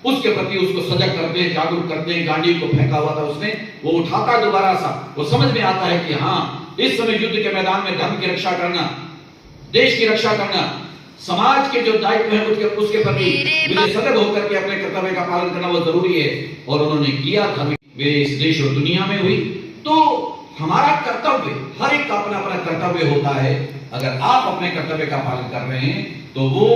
उसके प्रति उसको सजग करते हैं, जागरूक करते हैं। गांधी को फेंका हुआ था उसने, वो उठाता दोबारा सा, वो समझ में आता है कि हाँ, इस समय युद्ध के मैदान में धर्म की रक्षा करना, देश की रक्षा करना, समाज के जो दायित्व है उसके प्रति मुझे सजग होकर के अपने कर्तव्य का पालन करना वो जरूरी है। और उन्होंने किया, धर्म मेरे इस देश और दुनिया में हुई। तो हमारा कर्तव्य, हर एक का अपना अपना कर्तव्य होता है। अगर आप अपने कर्तव्य का पालन कर रहे हैं तो वो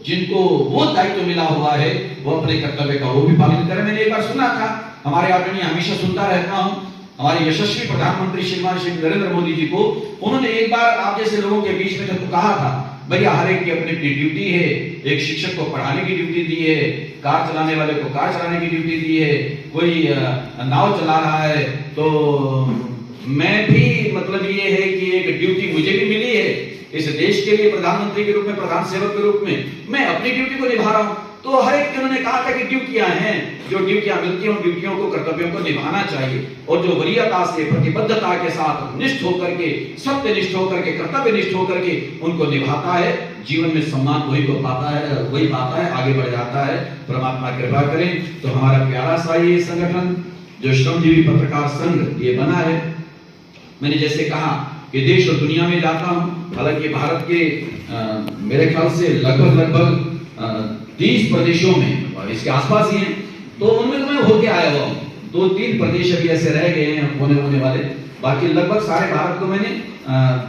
जिनको वो दायित्व मिला हुआ है वो अपने कर्तव्य का वो भी पालन करें। मैंने एक बार सुना था, हमारे आदरणीय, हमेशा सुनता रहता हूं, हमारे यशस्वी प्रधानमंत्री श्रीमान श्री नरेंद्र मोदी जी को, उन्होंने एक बार आप जैसे लोगों के बीच में जब कहा था, भैया हर एक की अपनी अपनी ड्यूटी है। एक शिक्षक को पढ़ाने की ड्यूटी दी है, कार चलाने वाले को कार चलाने की ड्यूटी दी है, कोई नाव चला रहा है। तो मैं भी, मतलब ये है कि एक ड्यूटी मुझे भी मिली है इस देश के लिए, प्रधानमंत्री के रूप में, प्रधान सेवक के रूप में मैं अपनी ड्यूटी को निभा रहा हूं। तो हर एक उन्होंने कहा था कि ड्यूटियां हैं, जो ड्यूटियां मिलती हैं उन ड्यूटियों को, कर्तव्यों को निभाना चाहिए। और जो वरीयता से, प्रतिबद्धता के साथ, निष्ठ होकर के, सत्यनिष्ठ होकर के, कर्तव्यनिष्ठ होकर के उनको निभाता है, जीवन में सम्मान वही को पाता है, वही पाता है, आगे बढ़ जाता है। परमात्मा कृपा करें। तो हमारा प्यारा सा ये संगठन जो श्रमजीवी पत्रकार संघ ये बना है, मैंने जैसे कहा कि देश और दुनिया में जाता हूं, हालांकि भारत के मेरे ख्याल से लगभग 30 प्रदेशों में और इसके आसपास ही हैं, तो उनमें तो मैं होके आया हुआ हूँ। 2-3 प्रदेश अभी ऐसे रह गए हैं होने वाले, बाकी लगभग सारे भारत को मैंने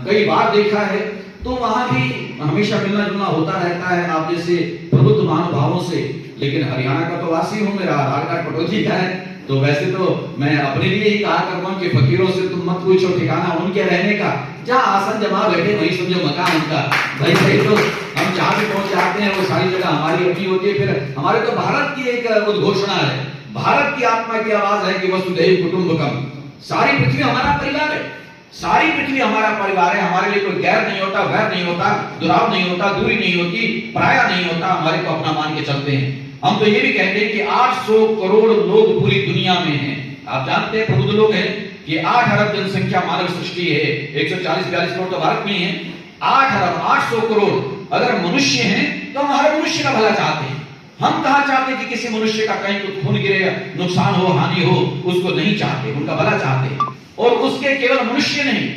कई बार देखा है। तो वहां भी हमेशा मिलना जुलना होता रहता है आप जैसे प्रबुद्ध महानुभावों से। लेकिन हरियाणा का तो वासी हूँ, मेरा आधार कार्ड पटौदी का है, तो वैसे तो मैं अपने लिए ही कहा करता हूँ कि फकीरों से तुम मत पूछो ठिकाना उनके रहने का, जहाँ आसन जमा बैठे वही समझो मकान उनका। भाई सही, तो हम जहाँ भी पहुंच जाते हैं वो सारी जगह हमारी अपनी होती है। फिर हमारे तो भारत की एक उद्घोषणा है, भारत की आत्मा की आवाज है कि वसुधैव कुटुंबकम, सारी पृथ्वी हमारा परिवार है, सारी पृथ्वी हमारा परिवार है। हमारे लिए कोई गैर नहीं होता, वैर नहीं होता, दुराव नहीं होता, दूरी नहीं होती, पराया नहीं होता, हमारे को अपना मान के चलते हैं। हम तो ये भी कहते हैं कि 800 करोड़ लोग पूरी दुनिया में हैं। आप जानते हैं प्रबुद्ध लोग हैं कि 8 अरब जनसंख्या मानव सृष्टि है, 140-42 करोड़ तो भारत में है। 8 अरब 800 करोड़ अगर मनुष्य हैं तो हम हर मनुष्य का भला चाहते हैं। हम कहाँ चाहते हैं कि किसी मनुष्य का कहीं कुछ खून गिरे, नुकसान हो, हानि हो, उसको नहीं चाहते, उनका भला चाहते हैं। और उसके केवल मनुष्य नहीं,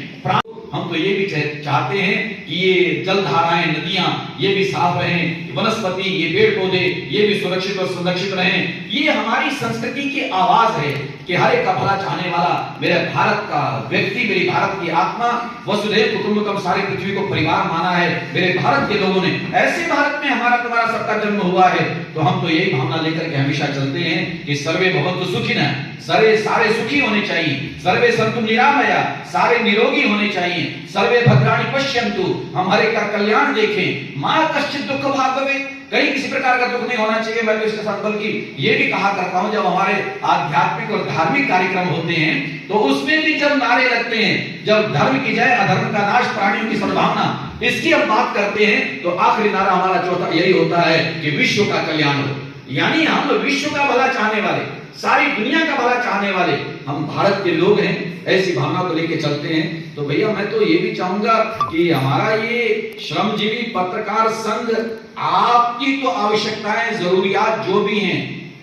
हम तो ये भी चाहते हैं कि ये जल धाराएं, नदियां ये भी साफ रहें, वनस्पति, ये पेड़ पौधे ये भी सुरक्षित और संरक्षित रहें। ये हमारी संस्कृति की आवाज है कि हर एक का भला चाहने वाला मेरे भारत का व्यक्ति, मेरी भारत की आत्मा, वसुधैव कुटुंबकम, सारी पृथ्वी को परिवार माना है मेरे भारत के लोगों ने। ऐसे भारत में हमारा तुम्हारा सबका जन्म हुआ है, तो हम तो यही भावना लेकर के हमेशा चलते हैं कि सर्वे भवन्तु सुखिनः, सारे सुखी होने चाहिए, सर्वे सन्तु निरामया, सारे निरोगी होने चाहिए, सर्वे भद्राणि पश्यन्तु, हम हर एक का कल्याण देखें, मा कश्चित् दुःख भाग् भवेत्, कहीं किसी प्रकार का दुख नहीं होना चाहिए। मैं तो इसके साथ बल्कि ये भी कहा करता हूं, जब हमारे आध्यात्मिक और धार्मिक कार्यक्रम होते हैं तो उसमें भी जब नारे लगते हैं, जब धर्म की जय, अधर्म का नाश, प्राणियों की सद्भावना, इसकी हम बात करते हैं, तो आखिरी नारा हमारा चौथा यही होता है कि विश्व का कल्याण हो। यानी हम विश्व का भला चाहने वाले, सारी दुनिया का भला चाहने वाले हम भारत के लोग हैं, ऐसी भावना को लेकर चलते हैं। तो भैया मैं तो ये भी चाहूंगा कि हमारा ये श्रमजीवी पत्रकार संघ, आपकी तो आवश्यकताएं, जरूरियात जो भी हैं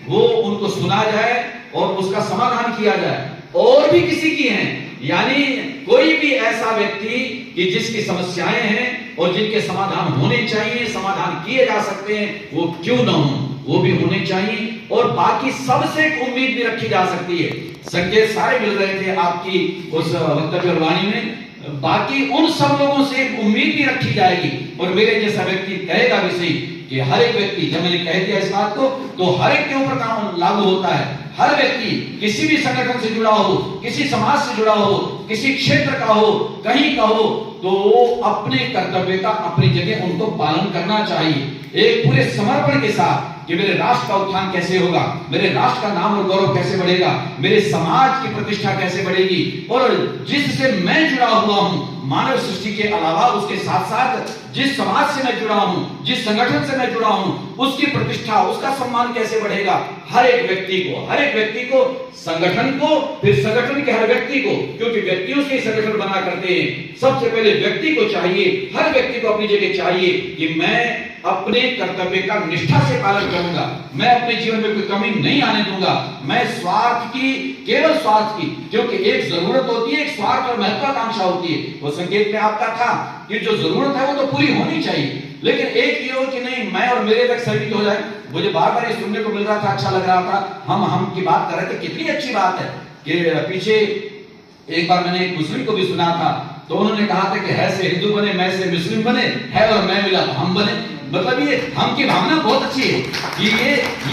वो उनको सुना जाए और उसका समाधान किया जाए। और भी किसी की हैं, यानी कोई भी ऐसा व्यक्ति कि जिसकी समस्याएं हैं और जिनके समाधान होने चाहिए, समाधान किए जा सकते हैं, वो क्यों न हो, वो भी होने चाहिए। और बाकी सबसे उम्मीद भी रखी जा सकती है। संकेत सारे मिल रहे थे आपकी उस वक्तव्य वाणी में, बाकी उन सब लोगों से उम्मीद भी रखी जाएगी। और मेरे जैसा व्यक्ति कहेगा भी सही कि हर एक व्यक्ति, जब मैंने कह दिया इस बात को, तो हर एक के ऊपर कानून लागू होता है। हर व्यक्ति किसी भी संगठन से जुड़ा हो, किसी समाज से जुड़ा हो, किसी क्षेत्र का हो, कहीं का हो, तो अपने कर्तव्य का अपनी जगह उनको पालन करना चाहिए, एक पूरे समर्पण के साथ कि मेरे राष्ट्र का उत्थान कैसे होगा, मेरे राष्ट्र का नाम और गौरव कैसे बढ़ेगा, मेरे समाज की प्रतिष्ठा कैसे बढ़ेगी, और जिससे मैं जुड़ा हुआ हूं मानव सृष्टि के अलावा उसके साथ साथ जिस समाज से मैं जुड़ा हूं, जिस संगठन से मैं जुड़ा हूं, उसकी प्रतिष्ठा, उसका सम्मान कैसे बढ़ेगा। हर एक व्यक्ति को, संगठन को, फिर संगठन के हर व्यक्ति को, क्योंकि व्यक्तियों से संगठन बना करते हैं। सबसे पहले व्यक्ति को चाहिए, हर व्यक्ति को अपनी जगह चाहिए कि मैं अपने कर्तव्य का निष्ठा से पालन करूंगा, मैं अपने जीवन में कोई कमी नहीं आने दूंगा, मैं स्वार्थ की, केवल स्वार्थ की, क्योंकि एक जरूरत होती है, एक स्वार्थ और महत्वाकांक्षा होती है। वो संकेत में आपका था कि जो जरूरत है वो तो पूरी होनी चाहिए, लेकिन एक ये हो कि नहीं मैं और मेरे तक सीमित हो जाए। मुझे बार बार ये सुनने को मिल रहा था, अच्छा लग रहा था। हम की बात कर रहे थे, कितनी अच्छी बात है कि पीछे एक बार मैंने एक मुस्लिम को भी सुना था, तो उन्होंने कहा था कि है से हिंदू बने, मैं से मुस्लिम बने, है और मैं मिला तो हम बने। मतलब ये हम की भावना बहुत अच्छी है कि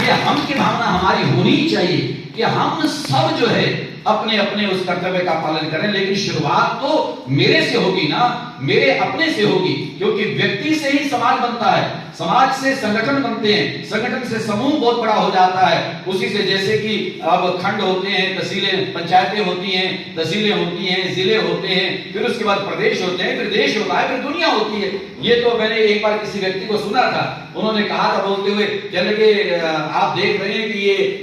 ये हम की भावना हमारी होनी चाहिए कि हम सब जो है अपने अपने उस कर्तव्य का पालन करें। लेकिन शुरुआत तो मेरे से होगी ना, मेरे अपने से होगी, क्योंकि व्यक्ति से ही समाज बनता है, समाज से संगठन बनते हैं, संगठन से समूह बहुत बड़ा हो जाता है। उसी से जैसे कि अब खंड होते हैं, तहसीलें, पंचायतें होती हैं, तहसीलें होती हैं, जिले होते हैं, फिर उसके बाद प्रदेश होते हैं, फिर देश होता है, फिर दुनिया होती है। ये तो मैंने एक बार किसी व्यक्ति को सुना था, उन्होंने कहा था बोलते हुए, कहने लगे आप देख रहे हैं कि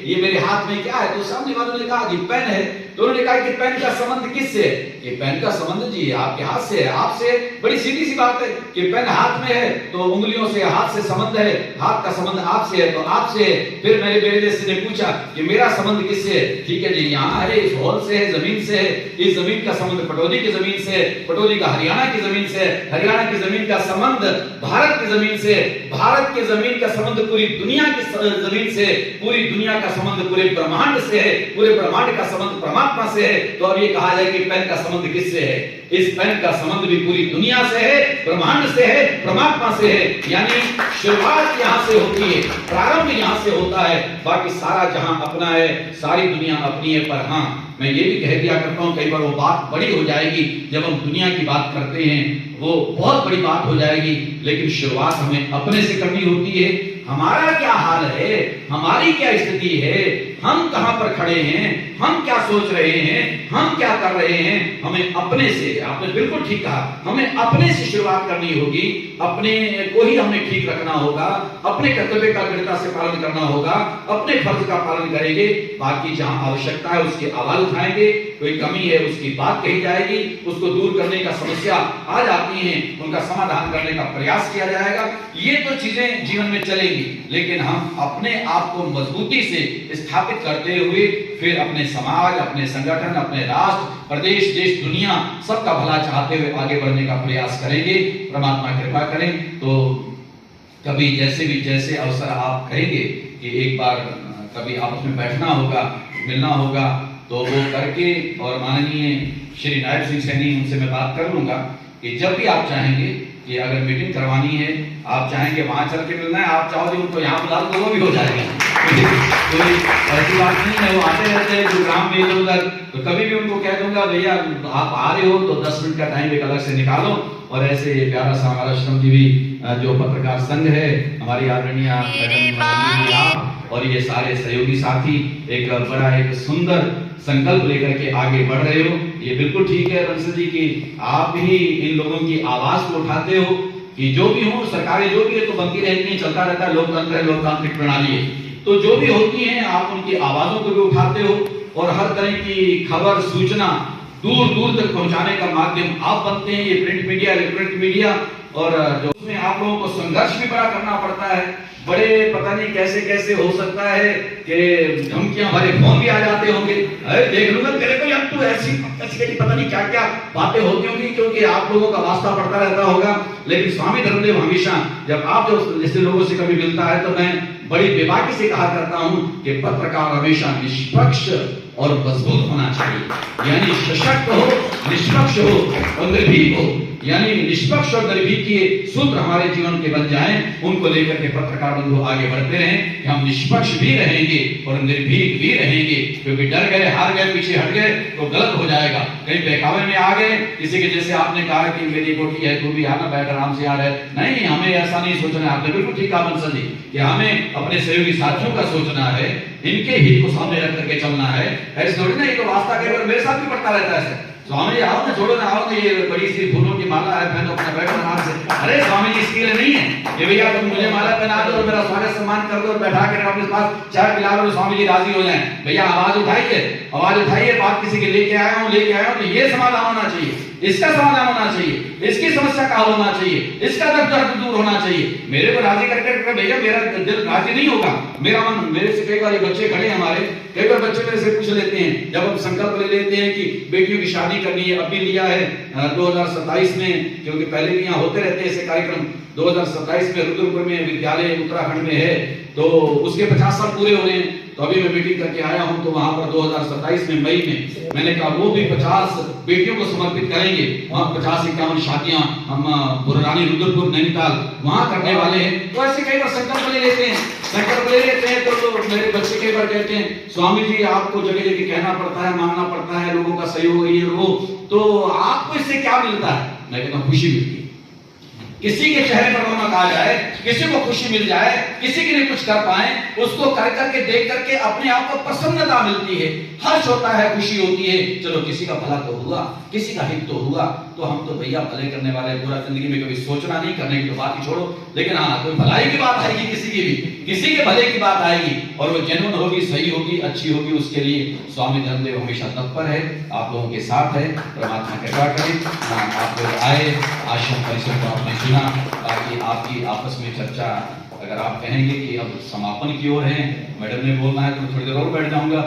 ये मेरे हाथ में क्या है, तो सामने वालों ने कहा कि पेन है। तो उन्होंने कहा कि पेन का संबंध किससे है? ये पेन का संबंध जी आपके हाथ से है, आपसे। बड़ी सीधी सी बात है कि पेन हाथ में है तो उंगलियों से, हाथ से संबंध है, हाथ का संबंध आपसे है तो आपसे है। फिर मेरे जैसे ने पूछा कि मेरा संबंध किससे है? ठीक है जी, यहाँ है, इस हॉल से है, जमीन से है, इस जमीन का संबंध पटौदी की जमीन से है, पटौदी का हरियाणा की जमीन से है, हरियाणा की जमीन का संबंध भारत की जमीन से है, भारत की जमीन का संबंध पूरी दुनिया की जमीन से है, पूरी दुनिया का संबंध पूरे ब्रह्मांड से है, पूरे ब्रह्मांड का संबंध परमात्मा से है। तो अब ये कहा जाए कि पेन का संबंध किससे है? इस पेन का संबंध भी पूरी दुनिया से है, ब्रह्मांड से है, परमात्मा से है। यानी शुरुआत यहाँ से होती है, प्रारंभ यहाँ से होता है, बाकी सारा जहां अपना है, सारी दुनिया अपनी है। पर हाँ, मैं ये भी कह दिया करता हूँ, कई बार वो बात बड़ी हो जाएगी, जब हम दुनिया की बात करते हैं वो बहुत बड़ी बात हो जाएगी, लेकिन शुरुआत हमें अपने से करनी होती है। हमारा क्या हाल है, हमारी क्या स्थिति है, हम कहां पर खड़े हैं, हम क्या सोच रहे हैं, हम क्या कर रहे हैं, हमें अपने से, आपने बिल्कुल ठीक कहा, हमें अपने से शुरुआत करनी होगी, अपने को ही हमें ठीक रखना होगा, अपने कर्तव्य का दृढ़ता से पालन करना होगा, अपने फर्ज का पालन करेंगे, बाकी जहां आवश्यकता है उसकी आवाज उठाएंगे, कोई कमी है उसकी बात कही जाएगी, उसको दूर करने का समस्या आ जाती है उनका समाधान करने का प्रयास किया जाएगा। ये तो चीजें जीवन में चलेंगी, लेकिन हम अपने आप को मजबूती से स्थापित करते हुए फिर अपने समाज, अपने संगठन, अपने राष्ट्र, प्रदेश, देश, दुनिया सबका भला चाहते हुए आगे बढ़ने का प्रयास करेंगे। परमात्मा कृपा करें तो कभी जैसे अवसर आप कहेंगे कि एक बार कभी आपस में बैठना होगा, मिलना होगा, तो वो करके, और माननीय श्री नायब सिंह सैनी उनसे मैं बात कर लूंगा कि जब भी आप चाहेंगे कि अगर मीटिंग करवानी है, आप चाहेंगे वहां चल के मिलना है, आप चाहोगे उनको यहाँ बुला दो, वो भी हो जाएगा। कोई ऐसी बात नहीं है, वो आते रहते हैं प्रोग्राम में इधर उधर, तो कभी भी उनको कह दूंगा भैया आप आ रहे हो तो 10 मिनट का टाइम एक अलग से निकालो। और ऐसे प्यारा सा हमारा श्रम जीवी जो पत्रकार संघ है, हमारी आदरणीय मैडम और ये सारे सहयोगी साथी एक बड़ा एक सुंदर संकल्प लेकर के आगे बढ़ रहे हो। ये बिल्कुल ठीक है बंसल जी की आप ही इन लोगों की आवाज को उठाते हो कि जो भी हो, सरकारें जो भी है तो बनती रहती है, चलता रहता है, लोकतंत्र है, लोकतांत्रिक प्रणाली है, तो जो भी होती हैं आप उनकी आवाजों को भी उठाते हो और हर तरह की खबर, सूचना दूर दूर तक पहुंचाने का माध्यम आप बनते हैं। ये प्रिंट मीडिया, इलेक्ट्रॉनिक मीडिया, और जो उसमें आप लोगों को संघर्ष भी बड़ा करना पड़ता है। बड़े पता नहीं कैसे कैसे हो सकता है कि धमकियां भरे फोन भी आ जाते होंगे, अरे देख लूंगा तेरे को, यार तू ऐसी पता नहीं क्या क्या बातें होती होंगी, क्योंकि आप लोगों का वास्ता पड़ता रहता होगा। लेकिन स्वामी धर्मदेव हमेशा जब आप जो जैसे लोगों से कभी मिलता है तो मैं बड़ी बेबाकी से कहा करता हूं कि पत्रकार हमेशा निष्पक्ष और मजबूत होना चाहिए, यानी सशक्त हो, निष्पक्ष हो और निर्भीक हो। यानी निष्पक्ष और निर्भीक के सूत्र हमारे जीवन के बन जाएं, उनको लेकर के पत्रकार बंधु आगे बढ़ते रहें कि हम निष्पक्ष भी रहेंगे और निर्भीक भी रहेंगे, क्योंकि डर गए, हार गए, पीछे हट गए तो गलत हो जाएगा। कहीं बहकावे में आ गए, किसी के जैसे आपने कहा कि मेरी कोठी है, तू भी आना, बैठ आराम से आ रहा है, नहीं, हमें ऐसा नहीं सोचना है। आपने बिल्कुल ठीक कहा बंसल जी कि हमें अपने सहयोगी साथियों का सोचना है, इनके हित को सामने रख करके चलना है। ऐसे थोड़ी ना, ये तो वास्ता कई बार मेरे साथ भी पड़ता रहता है, स्वामी जी आओ ना, छोड़ो ना, आओ ना, ये बड़ी सी फूलों की माला है, पहनो अपना, बैठो आराम से। अरे स्वामी जी इसके लिए नहीं है ये, भैया तुम मुझे माला पहना दो और मेरा स्वागत सम्मान कर दो और बैठा कर अपने पास चाय पिला दो, स्वामी जी राजी हो जाएं। भैया आवाज उठाइए, बात किसी के लेके आया हूं, तो ये समाधान होना चाहिए, इसका समाधान होना चाहिए, इसकी समस्या का हल होना चाहिए, इसका दर्द दूर होना चाहिए। मेरे को राजी करके भैया मेरा दिल राजी नहीं होगा, मेरा मन, मेरे से कई बार बच्चे खड़े हैं हमारे, कई बार बच्चे मेरे से पूछ लेते हैं, जब हम संकल्प ले लेते हैं कि बेटियों की शादी करनी है, अब भी लिया है 2027 में, क्योंकि पहले भी यहाँ होते रहते हैं ऐसे कार्यक्रम। 2027 में रुद्रपुर में विद्यालय उत्तराखंड में है, तो उसके 50 साल पूरे हो रहे हैं। तो अभी मैं मीटिंग करके आया हूं, तो वहां पर 2027 में मई में मैंने कहा वो भी 50 बेटियों को समर्पित करेंगे। वहां 50-51 शादियां हम पुरानी रुद्रपुर नैनीताल वहां करने वाले हैं। तो ऐसे कई बार संकल्प ले लेते हैं, तो मेरे बच्चे कई बार कहते हैं स्वामी जी आपको जगह जगह कहना पड़ता है, मांगना पड़ता है, लोगों का सहयोग ये वो, तो आपको इससे क्या मिलता है? मैं कहता हूं खुशी मिलती है। किसी के चेहरे पर रौनक आ जाए, किसी को खुशी मिल जाए, किसी के लिए कुछ कर पाए, उसको कर करके देख करके अपने आप को प्रसन्नता मिलती है, हर्ष होता है, खुशी होती है। चलो किसी का भला तो हुआ, किसी का हित तो हुआ, तो हम तो भैया भले करने वाले, पूरा जिंदगी में कभी सोचना नहीं, करने की तो बात ही छोड़ो, लेकिन हाँ कोई भलाई की बात आएगी, किसी के भले की बात आएगी और वो जेन्युइन होगी, सही होगी, अच्छी होगी, उसके लिए स्वामी धर्मदेव हमेशा तत्पर है, आप लोगों के साथ है। परमात्मा कृपा करें, आप लोग आए, आश्रम परिसर को आपने सुना, ताकि आपकी आपस में चर्चा, अगर आप कहेंगे कि अब समापन की ओर है, मैडम ने बोलना है तो थोड़ी देर और बैठ जाऊंगा,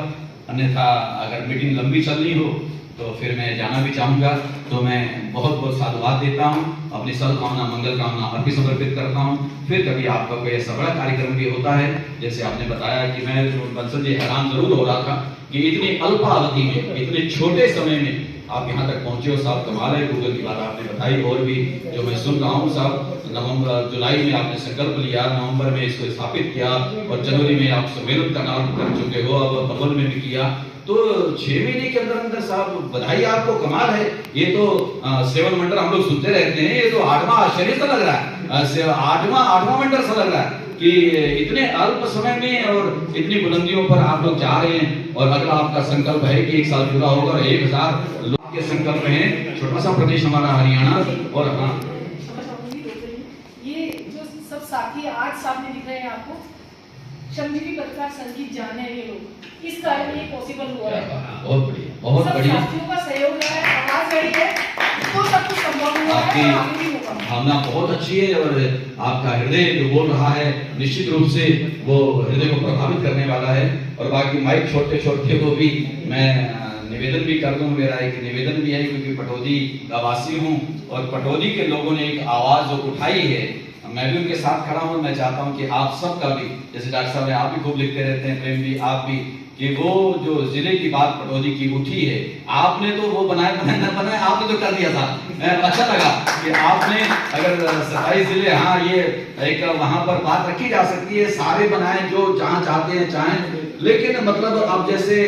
अन्यथा अगर मीटिंग लंबी चलनी हो तो फिर मैं जाना भी चाहूंगा। तो मैं बहुत बहुत साधुवाद देता हूं, अपनी सद्भावना मंगल कामना अभी समर्पित करता हूं। फिर कभी आपका कोई ऐसा बड़ा कार्यक्रम भी होता है, जैसे आपने बताया कि मैं बंसल जी हैरान जरूर हो रहा था कि इतनी अल्पावधि में, इतने छोटे समय में आप यहाँ तक पहुंचे हो। साहब कमाल है, गूगल की बात आपने बताई, और भी जो मैं सुन रहा हूँ साहब, नवंबर जुलाई में आपने संकल्प लिया, नवंबर में इसको स्थापित किया और जनवरी में आप सम्मेलन का नाम कर चुके हो, अब भवन में भी किया, तो 6 महीने के अंदर अंदर साहब बधाई आपको, कमाल है। ये तो 7 वंडर हम लोग सुनते रहते हैं, ये तो 8वां आश्चर्य सा लग रहा है, 8वां वंडर सा लग रहा है कि इतने अल्प समय में और इतनी बुलंदियों पर आप लोग जा रहे हैं। और अगला आपका संकल्प है कि 1 साल पूरा होगा और 1000 लोग के संकल्प हैं। छोटा सा प्रदेश हमारा हरियाणा, और हाँ ये जो सब साथी आज सामने दिख रहे हैं आपको, श्रमजीवी पत्रकार संघ की जान है ये लोग, इस कारण ये पॉसिबल हुआ है। बहुत बढ़िया, बहुत बढ़िया, साथियों का सहयोग है, आवाज रही है, तो सब कुछ संभव हुआ है और आगे भी होगा। भावना बहुत अच्छी है और आपका हृदय जो बोल रहा है निश्चित रूप से वो हृदय को प्रभावित करने वाला है। और बाकी माइक छोटे छोटे को भी मैं निवेदन भी कर दूं, मेरा एक निवेदन भी है, क्योंकि पटौदी का वासी हूं और पटौदी के लोगों ने एक आवाज जो उठाई है, मैं भी उनके साथ खड़ा हूं। मैं चाहता हूं कि आप सबका भी, जैसे डॉक्टर साहब ने, आप भी खूब लिखते रहते हैं, प्रेम भी, आप भी, कि वो जो जिले की बात पटौदी की उठी है, आपने तो वो बनाए आपने तो कर दिया था। अच्छा लगा कि आपने, अगर 27 जिले, हाँ ये एक वहां पर बात रखी जा सकती है, सारे बनाए जो जहां चाहते हैं चाहें, लेकिन मतलब अब जैसे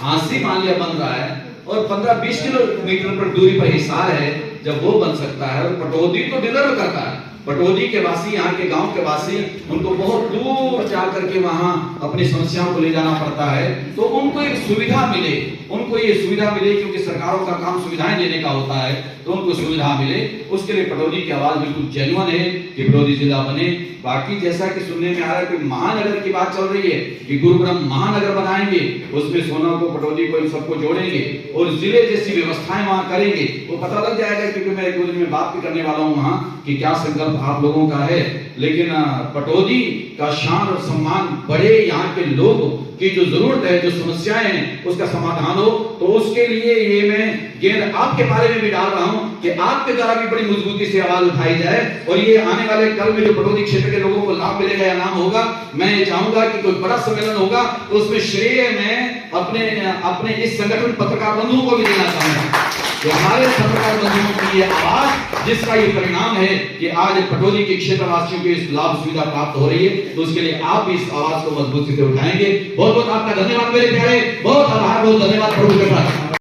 हांसी मान लिया बन रहा है और 15-20 किलोमीटर पर दूरी पर हिसार है, जब वो बन सकता है और पटौदी तो डिजर्व करता है। पटौदी के वासी, यहाँ के गांव के वासी, उनको बहुत दूर जाकर के वहां अपनी समस्याओं को ले जाना पड़ता है, तो उनको एक सुविधा मिले, उनको ये सुविधा मिले, क्योंकि सरकारों का काम सुविधाएं देने का होता है, तो उनको सुविधा मिले, उसके लिए पटौदी की आवाज बिल्कुल जेन्युइन है कि पटौदी जिला बने। बाकी जैसा कि सुनने में आ रहा है कि महानगर की बात चल रही है कि गुरुग्राम महानगर बनाएंगे, उसमें सोना को, पटौदी को, इन सबको जोड़ेंगे और जिले जैसी व्यवस्थाएं वहां करेंगे, वो पता लग जाएगा। क्योंकि मैं 1-2 दिन में बात भी करने वाला हूं वहां कि क्या संकल्प आप लोगों का है। लेकिन पटौदी का शान और सम्मान बढ़े, यहाँ के लोग की जो जरूरत है, जो समस्याएं हैं, उसका समाधान हो, तो उसके लिए ये मैं गेंद आपके बारे में भी डाल रहा हूं कि आपके द्वारा भी बड़ी मजबूती से आवाज उठाई जाए और ये आने वाले कल में जो पटौदी क्षेत्र के लोगों को लाभ मिलेगा या नाम होगा, मैं ये चाहूंगा कि कोई बड़ा सम्मेलन होगा तो उसमें श्रेय मैं अपने इस संगठन पत्रकार बंधुओं को भी देना चाहूंगा। तो हमारे पत्रकार बंधुओं की ये आवाज, जिसका ये परिणाम है कि आज पटौदी के क्षेत्रवासियों को इस लाभ सुविधा प्राप्त हो रही है, तो उसके लिए आप भी इस आवाज को मजबूती से उठाएंगे। बहुत बहुत आपका धन्यवाद मेरे प्यारे, बहुत आभार, बहुत धन्यवाद प्रभु के पास।